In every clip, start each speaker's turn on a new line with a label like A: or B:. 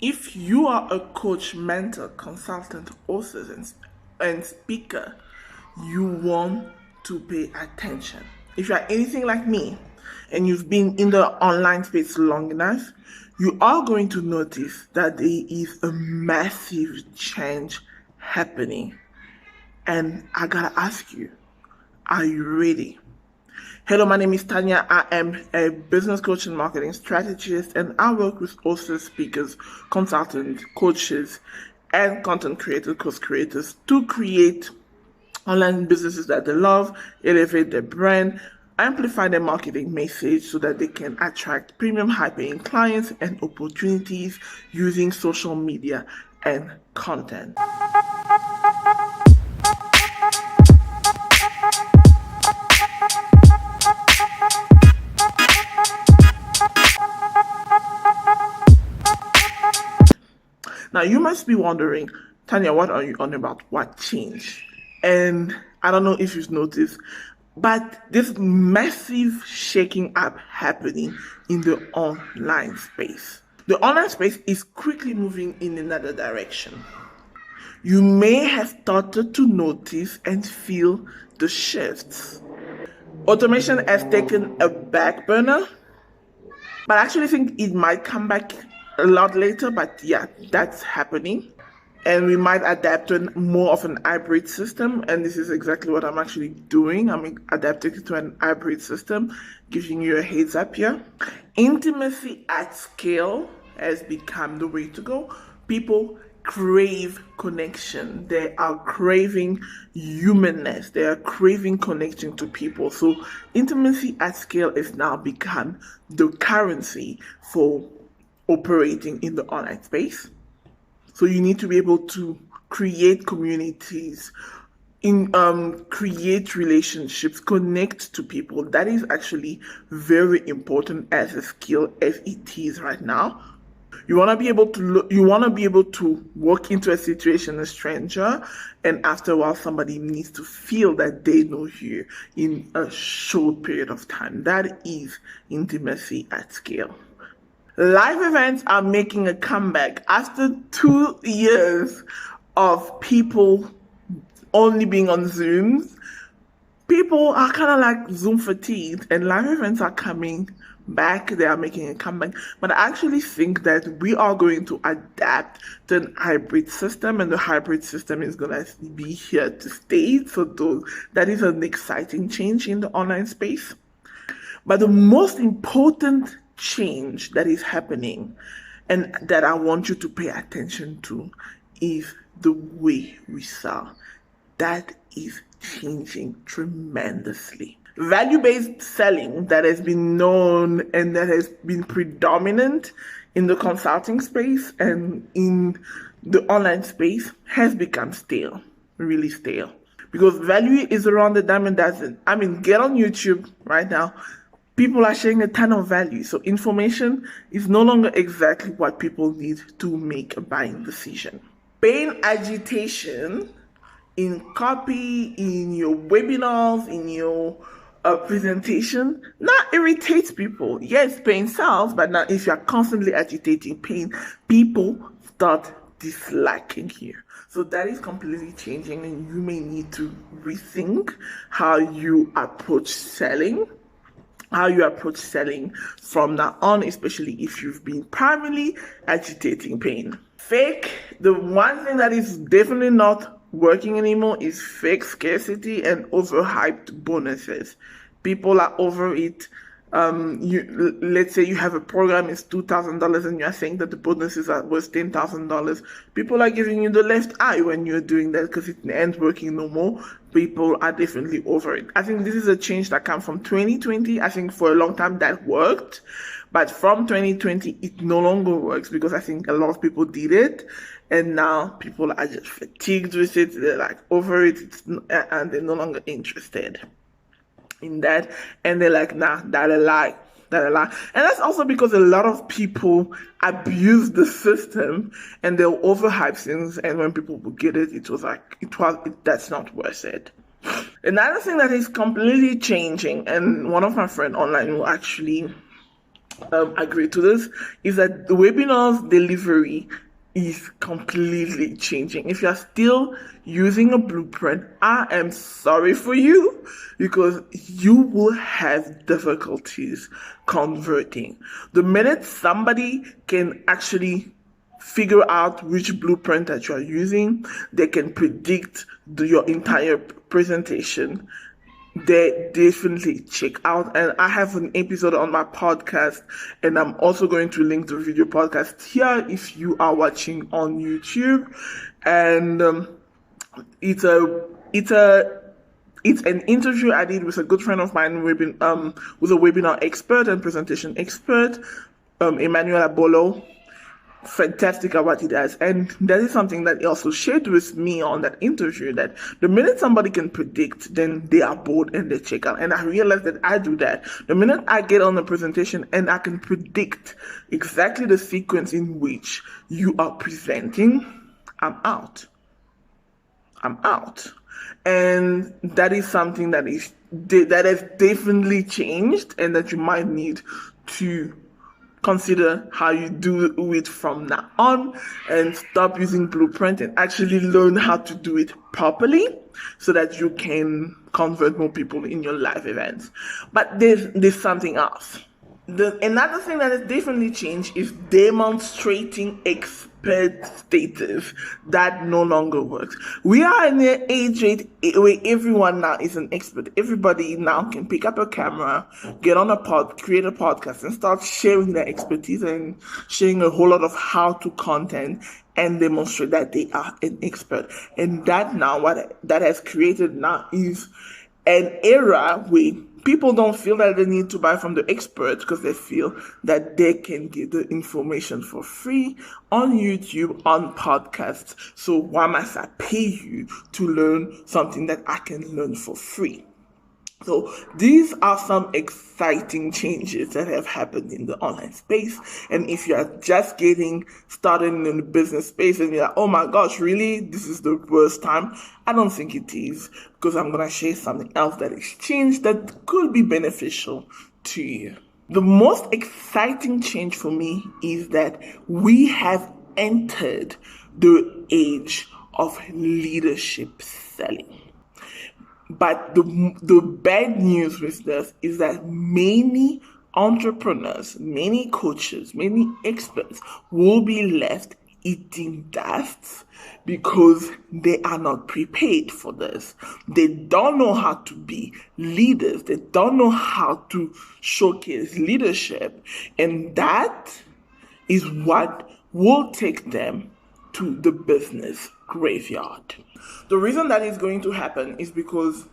A: If you are a coach, mentor, consultant, author, and speaker, you want to pay attention. If you are anything like me and you've been in the online space long enough, you are going to notice that there is a massive change happening. And I gotta ask you, are you ready? Hello, my name is Tanya. I am a business coach and marketing strategist, and I work with authors, speakers, consultants, coaches, and content creators, course creators to create online businesses that they love, elevate their brand, amplify their marketing message so that they can attract premium high-paying clients and opportunities using social media and content. Now, you must be wondering, Tanya, what are you on about? What changed? And I don't know if you've noticed, but this massive shaking up happening in the online space. The online space is quickly moving in another direction. You may have started to notice and feel the shifts. Automation has taken a back burner, but I actually think it might come back a lot later, but yeah, that's happening. And we might adapt to more of an hybrid system, and this is exactly what I'm actually doing. I'm adapting to an hybrid system, giving you a heads up here. Intimacy at scale has become the way to go. People crave connection. They are craving humanness. They are craving connection to people. So intimacy at scale has now become the currency for operating in the online space. So you need to be able to create communities, create relationships, connect to people. That is actually very important as a skill as it is right now. You want to be able to walk into a situation, a stranger, and after a while somebody needs to feel that they know you in a short period of time. That is intimacy at scale. Live events are making a comeback after 2 years of people only being on Zooms. People are kind of like Zoom fatigued, and live events are coming back. They are making a comeback. But I actually think that we are going to adapt to an hybrid system, and the hybrid system is going to be here to stay. So that is an exciting change in the online space. But the most important change that is happening and that I want you to pay attention to is the way we sell. That is changing tremendously. Value-based selling that has been known and that has been predominant in the consulting space and in the online space has become stale, really stale. Because value is around the dime a dozen. I mean, get on YouTube right now. People are sharing a ton of value. So information is no longer exactly what people need to make a buying decision. Pain agitation in copy, in your webinars, in your presentation, now irritates people. Yes, pain sells, but now if you're constantly agitating pain, people start disliking you. So that is completely changing, and you may need to rethink how you approach selling. From now on, especially if you've been primarily agitating pain. The one thing that is definitely not working anymore is fake scarcity and overhyped bonuses. People are over it. Let's say you have a program, it's $2,000, and you're saying that the bonuses are worth $10,000. People are giving you the left eye when you're doing that because it ain't working no more. People are definitely over it. I think this is a change that comes from 2020. I think for a long time that worked, but from 2020 it no longer works because I think a lot of people did it, and now people are just fatigued with it. They're like over it, and they're no longer interested in that, and they're like, nah, that a lie. And that's also because a lot of people abuse the system and they'll overhype things, and when people will get it, that's not worth it. Another thing that is completely changing, and one of my friends online will actually agree to this, is that the webinars delivery is completely changing. If you're still using a blueprint, I am sorry for you, because you will have difficulties converting. The minute somebody can actually figure out which blueprint that you're using, they can predict your entire presentation, they definitely check out. And I have an episode on my podcast, and I'm also going to link the video podcast here if you are watching on YouTube. And it's an interview I did with a good friend of mine, with a webinar expert and presentation expert, Emmanuel Abolo. Fantastic at what he does. And that is something that he also shared with me on that interview, that the minute somebody can predict, then they are bored and they check out. And I realized that I do that. The minute I get on the presentation and I can predict exactly the sequence in which you are presenting, I'm out. And that is something that has definitely changed, and that you might need to consider how you do it from now on, and stop using blueprint and actually learn how to do it properly, so that you can convert more people in your live events. But there's something else. Another thing that has definitely changed is demonstrating expert status. That no longer works. We are in an age where everyone now is an expert. Everybody now can pick up a camera, get on create a podcast, and start sharing their expertise and sharing a whole lot of how-to content, and demonstrate that they are an expert. And that now, what that has created now is an era where people don't feel that they need to buy from the expert, because they feel that they can get the information for free on YouTube, on podcasts. So why must I pay you to learn something that I can learn for free? So these are some exciting changes that have happened in the online space. And if you are just getting started in the business space and you're like, oh my gosh, really? This is the worst time? I don't think it is, because I'm going to share something else that has changed that could be beneficial to you. The most exciting change for me is that we have entered the age of leadership selling. But the bad news with this is that many entrepreneurs, many coaches, many experts will be left eating dust, because they are not prepared for this. They don't know how to be leaders. They don't know how to showcase leadership. And that is what will take them to the business graveyard. The reason that is going to happen is because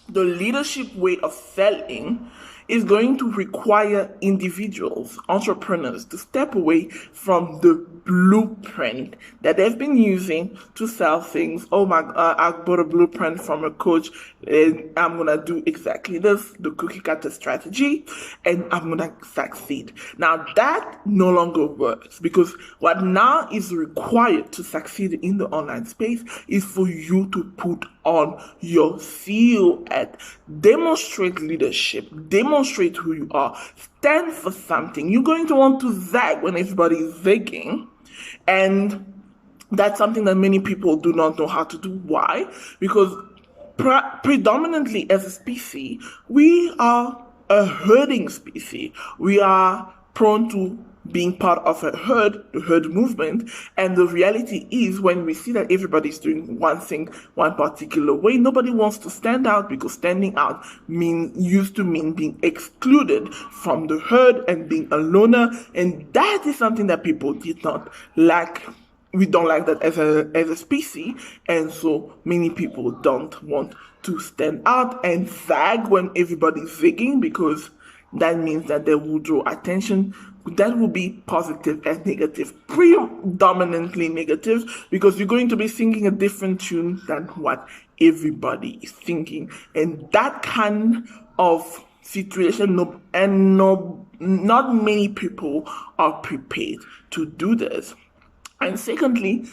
A: the leadership way of selling is going to require individuals, entrepreneurs, to step away from the blueprint that they've been using to sell things. Oh my God, I bought a blueprint from a coach, and I'm going to do exactly this, the cookie cutter strategy, and I'm going to succeed. Now that no longer works, because what now is required to succeed in the online space is for you to put on your silhouette, demonstrate leadership, demonstrate who you are, stand for something. You're going to want to zag when everybody is zagging, and that's something that many people do not know how to do. Why? Because predominantly as a species, we are a herding species. We are prone to being part of a herd, the herd movement. And the reality is, when we see that everybody's doing one thing one particular way, nobody wants to stand out, because standing out used to mean being excluded from the herd and being a loner. And that is something that people did not like. We don't like that as a species, and so many people don't want to stand out and zag when everybody's zigging, because that means that they will draw attention. That will be positive and negative, predominantly negative, because you're going to be singing a different tune than what everybody is thinking. And that kind of situation, not many people are prepared to do this. And secondly,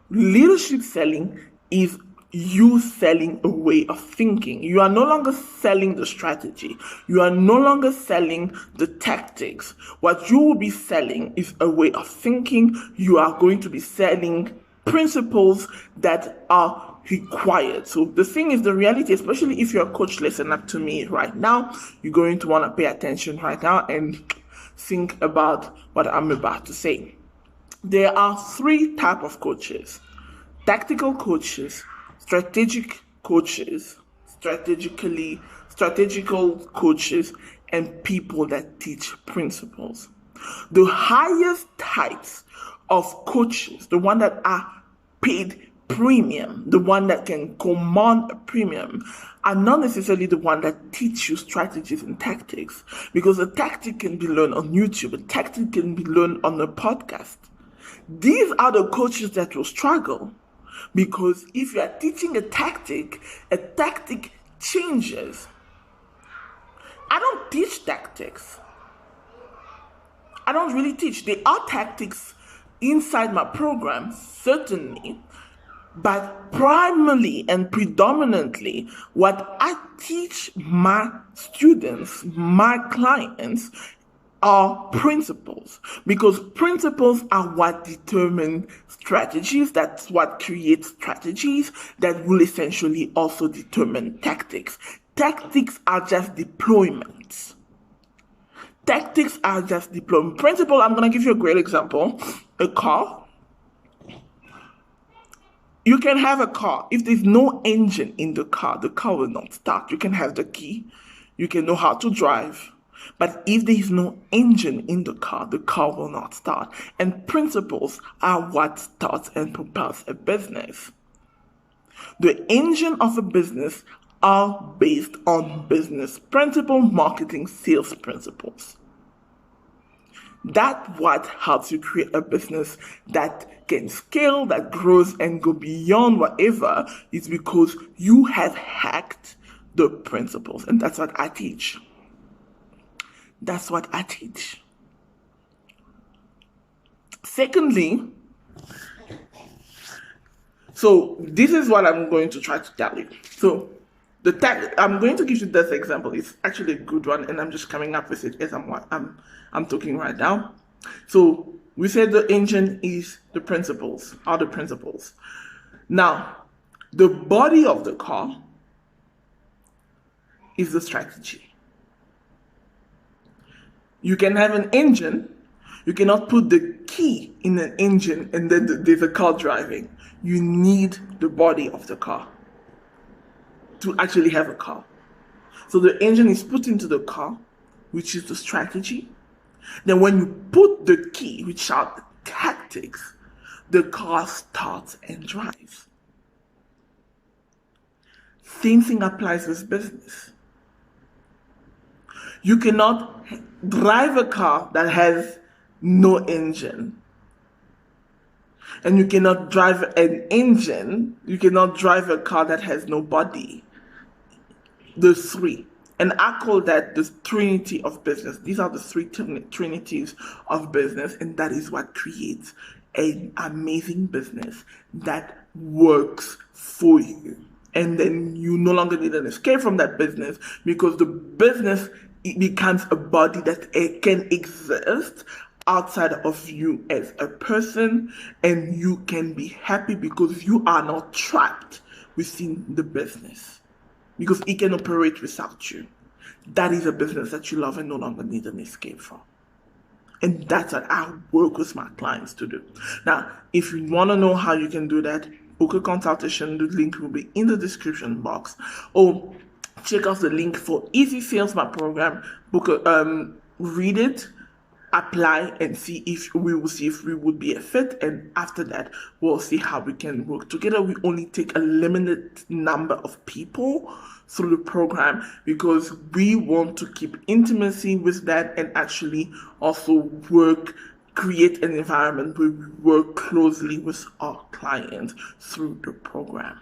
A: leadership selling is you selling a way of thinking. You are no longer selling the strategy. You are no longer selling the tactics. What you will be selling is a way of thinking. You are going to be selling principles that are required. So the thing is, the reality, especially if you're a coach, listen up to me right now. You're going to want to pay attention right now and think about what I'm about to say. There are three types of coaches: tactical coaches, strategical coaches, and people that teach principles. The highest types of coaches, the one that are paid premium, the one that can command a premium, are not necessarily the one that teach you strategies and tactics, because a tactic can be learned on YouTube, a tactic can be learned on a podcast. These are the coaches that will struggle, because if you are teaching a tactic changes. I don't teach tactics. I don't really teach. There are tactics inside my program, certainly, but primarily and predominantly, what I teach my students, my clients, are principles, because principles are what determine strategies. That's what creates strategies that will essentially also determine tactics. Tactics are just deployments. Principle, I'm going to give you a great example. A car. You can have a car. If there's no engine in the car will not start. You can have the key. You can know how to drive. But if there is no engine in the car will not start. And principles are what starts and propels a business. The engine of a business are based on business principle, marketing, sales principles. That's what helps you create a business that can scale, that grows and go beyond whatever. It's because you have hacked the principles. And that's what I teach. Secondly, so this is what I'm going to try to tell you. So I'm going to give you this example. It's actually a good one, and I'm just coming up with it as I'm talking right now. So we said the engine is the principles. Now, the body of the car is the strategy. You can have an engine. You cannot put the key in an engine and then there's a car driving. You need the body of the car to actually have a car. So the engine is put into the car, which is the strategy. Then when you put the key, which are the tactics, the car starts and drives. Same thing applies with business. You cannot drive a car that has no engine. And you cannot drive an engine, you cannot drive a car that has no body. The three. And I call that the trinity of business. These are the three trinities of business, and that is what creates an amazing business that works for you. And then you no longer need an escape from that business, because the business, it becomes a body that it can exist outside of you as a person, and you can be happy because you are not trapped within the business, because it can operate without you. That is a business that you love and no longer need an escape from. And that's what I work with my clients to do. Now, if you want to know how you can do that, book a consultation. The link will be in the description box. Or check out the link for Easy Sales, my program. Read it, apply, and see if we would be a fit. And after that, we'll see how we can work together. We only take a limited number of people through the program because we want to keep intimacy with that, and actually also create an environment where we work closely with our clients through the program.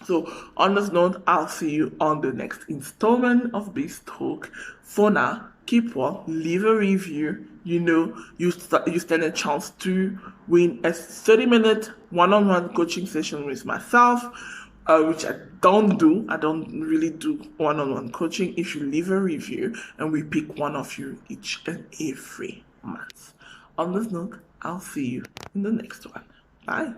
A: So on this note, I'll see you on the next installment of Biz Talk. For now, keep well, leave a review. You stand a chance to win a 30-minute one-on-one coaching session with myself. which I don't do. I don't really do one-on-one coaching. If you leave a review and we pick one of you each and every month. On this note, I'll see you in the next one. Bye.